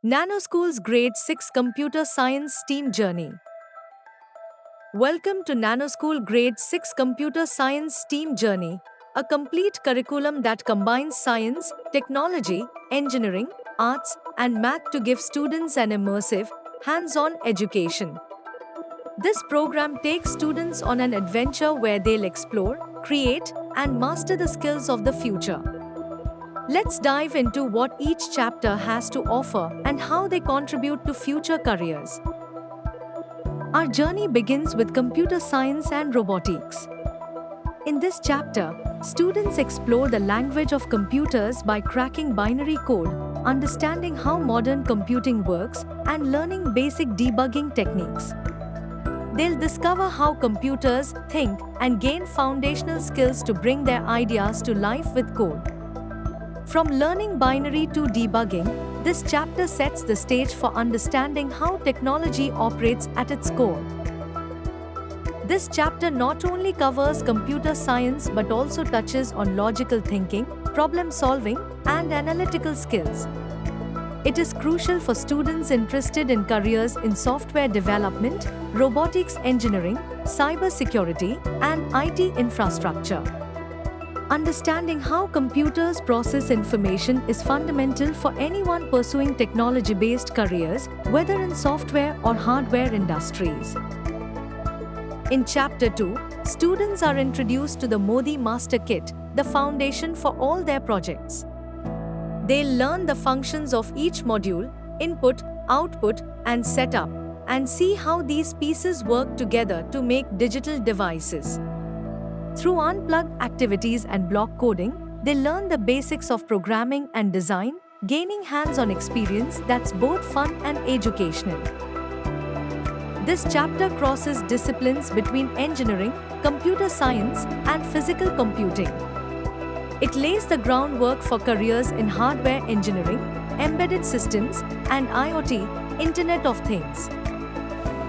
NanoSchool's Grade 6 Computer Science STEAM Journey. Welcome to NanoSchool Grade 6 Computer Science STEAM Journey, a complete curriculum that combines science, technology, engineering, arts, and math to give students an immersive, hands-on education. This program takes students on an adventure where they'll explore, create, and master the skills of the future. Let's dive into what each chapter has to offer and how they contribute to future careers. Our journey begins with computer science and robotics. In this chapter, students explore the language of computers by cracking binary code, understanding how modern computing works, and learning basic debugging techniques. They'll discover how computers think and gain foundational skills to bring their ideas to life with code. From learning binary to debugging, this chapter sets the stage for understanding how technology operates at its core. This chapter not only covers computer science but also touches on logical thinking, problem solving, and analytical skills. It is crucial for students interested in careers in software development, robotics engineering, cybersecurity, and IT infrastructure. Understanding how computers process information is fundamental for anyone pursuing technology-based careers, whether in software or hardware industries. In Chapter 2, students are introduced to the Modi Master Kit, the foundation for all their projects. They'll learn the functions of each module, input, output, and setup, and see how these pieces work together to make digital devices. Through unplugged activities and block coding, they learn the basics of programming and design, gaining hands-on experience that's both fun and educational. This chapter crosses disciplines between engineering, computer science, and physical computing. It lays the groundwork for careers in hardware engineering, embedded systems, and IoT, Internet of Things.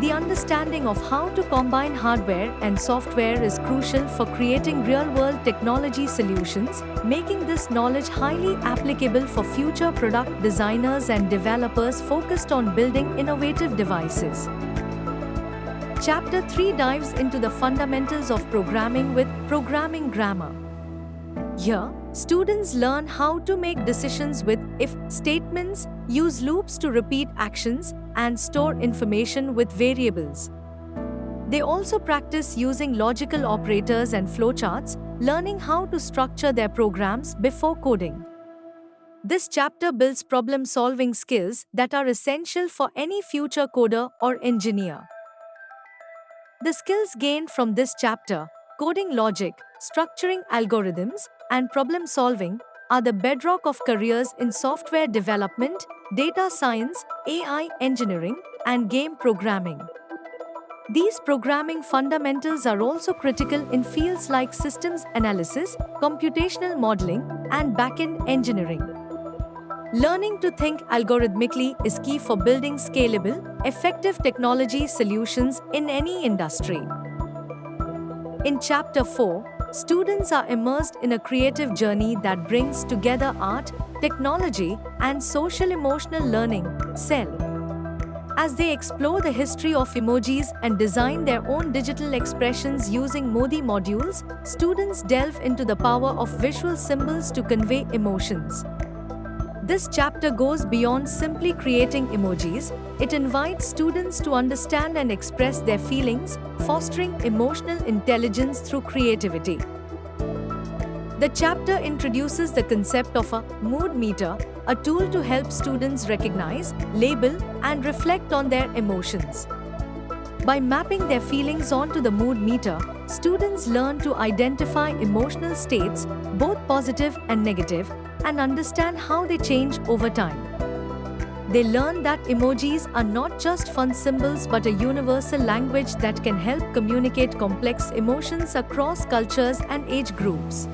The understanding of how to combine hardware and software is crucial for creating real-world technology solutions, making this knowledge highly applicable for future product designers and developers focused on building innovative devices. Chapter 3 dives into the fundamentals of programming with programming grammar. Here, students learn how to make decisions with if statements, use loops to repeat actions, and store information with variables. They also practice using logical operators and flowcharts, learning how to structure their programs before coding. This chapter builds problem-solving skills that are essential for any future coder or engineer. The skills gained from this chapter, coding logic, structuring algorithms, and problem solving, are the bedrock of careers in software development, data science, AI engineering, and game programming. These programming fundamentals are also critical in fields like systems analysis, computational modeling, and back-end engineering. Learning to think algorithmically is key for building scalable, effective technology solutions in any industry. In Chapter 4, students are immersed in a creative journey that brings together art, technology, and social-emotional learning, SEL. As they explore the history of emojis and design their own digital expressions using Modi modules, students delve into the power of visual symbols to convey emotions. This chapter goes beyond simply creating emojis. It invites students to understand and express their feelings, fostering emotional intelligence through creativity. The chapter introduces the concept of a mood meter, a tool to help students recognize, label, and reflect on their emotions. By mapping their feelings onto the mood meter, students learn to identify emotional states, both positive and negative, and understand how they change over time. They learn that emojis are not just fun symbols but a universal language that can help communicate complex emotions across cultures and age groups.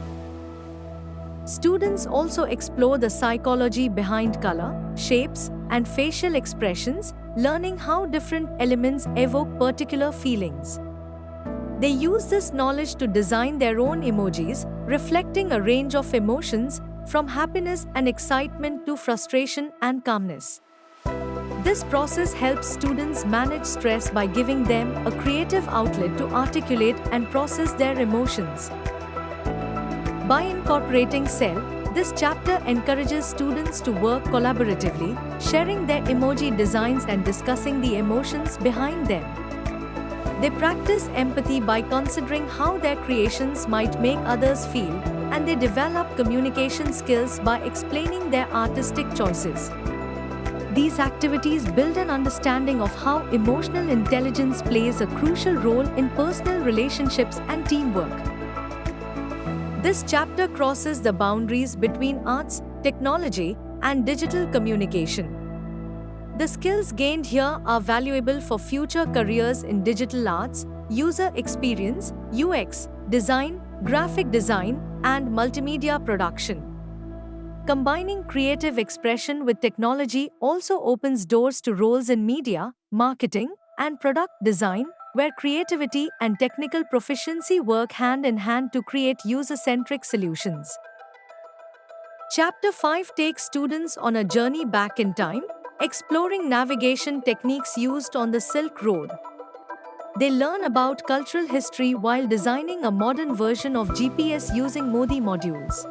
Students also explore the psychology behind color, shapes, and facial expressions, learning how different elements evoke particular feelings. They use this knowledge to design their own emojis, reflecting a range of emotions, from happiness and excitement to frustration and calmness. This process helps students manage stress by giving them a creative outlet to articulate and process their emotions. By incorporating SEL, this chapter encourages students to work collaboratively, sharing their emoji designs and discussing the emotions behind them. They practice empathy by considering how their creations might make others feel, and they develop communication skills by explaining their artistic choices. These activities build an understanding of how emotional intelligence plays a crucial role in personal relationships and teamwork. This chapter crosses the boundaries between arts, technology, and digital communication. The skills gained here are valuable for future careers in digital arts, user experience, UX, design, graphic design, and multimedia production. Combining creative expression with technology also opens doors to roles in media, marketing, and product design, where creativity and technical proficiency work hand in hand to create user-centric solutions. Chapter 5 takes students on a journey back in time, exploring navigation techniques used on the Silk Road. They learn about cultural history while designing a modern version of GPS using MODI modules.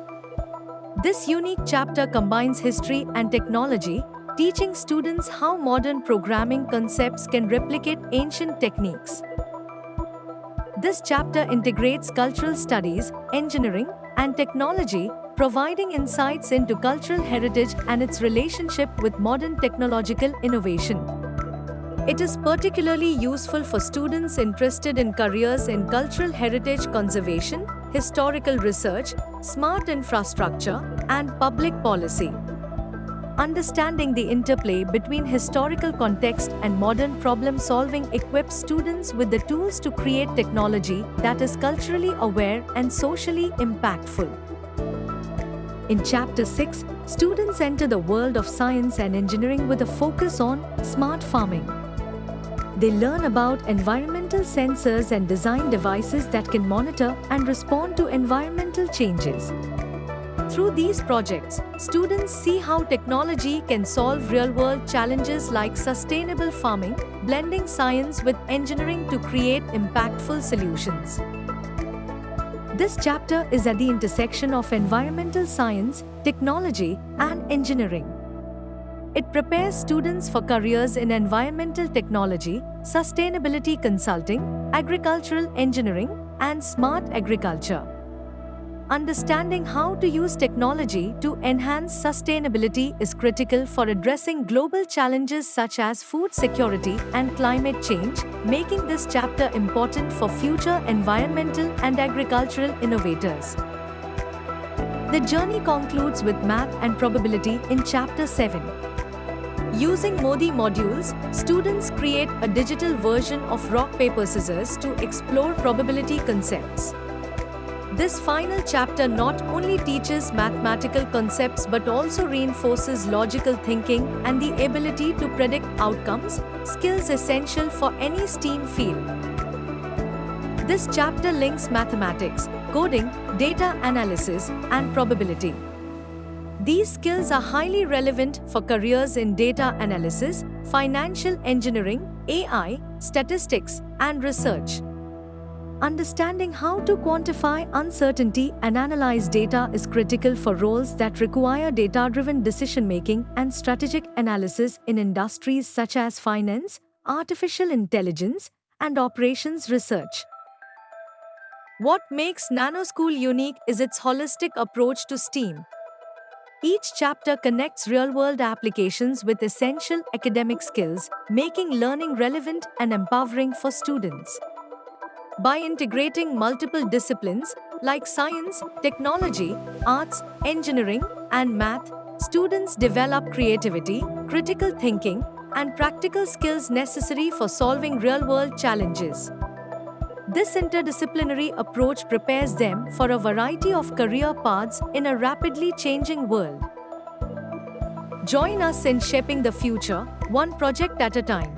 This unique chapter combines history and technology, teaching students how modern programming concepts can replicate ancient techniques. This chapter integrates cultural studies, engineering, and technology, providing insights into cultural heritage and its relationship with modern technological innovation. It is particularly useful for students interested in careers in cultural heritage conservation, historical research, smart infrastructure, and public policy. Understanding the interplay between historical context and modern problem-solving equips students with the tools to create technology that is culturally aware and socially impactful. In Chapter 6, students enter the world of science and engineering with a focus on smart farming. They learn about environmental sensors and design devices that can monitor and respond to environmental changes. Through these projects, students see how technology can solve real-world challenges like sustainable farming, blending science with engineering to create impactful solutions. This chapter is at the intersection of environmental science, technology, and engineering. It prepares students for careers in environmental technology, sustainability consulting, agricultural engineering, and smart agriculture. Understanding how to use technology to enhance sustainability is critical for addressing global challenges such as food security and climate change, making this chapter important for future environmental and agricultural innovators. The journey concludes with math and probability in Chapter 7. Using MODI modules, students create a digital version of rock, paper, scissors to explore probability concepts. This final chapter not only teaches mathematical concepts but also reinforces logical thinking and the ability to predict outcomes, skills essential for any STEAM field. This chapter links mathematics, coding, data analysis, and probability. These skills are highly relevant for careers in data analysis, financial engineering, AI, statistics, and research. Understanding how to quantify uncertainty and analyze data is critical for roles that require data-driven decision-making and strategic analysis in industries such as finance, artificial intelligence, and operations research. What makes NanoSchool unique is its holistic approach to STEAM. Each chapter connects real-world applications with essential academic skills, making learning relevant and empowering for students. By integrating multiple disciplines like science, technology, arts, engineering, and math, students develop creativity, critical thinking, and practical skills necessary for solving real-world challenges. This interdisciplinary approach prepares them for a variety of career paths in a rapidly changing world. Join us in shaping the future, one project at a time.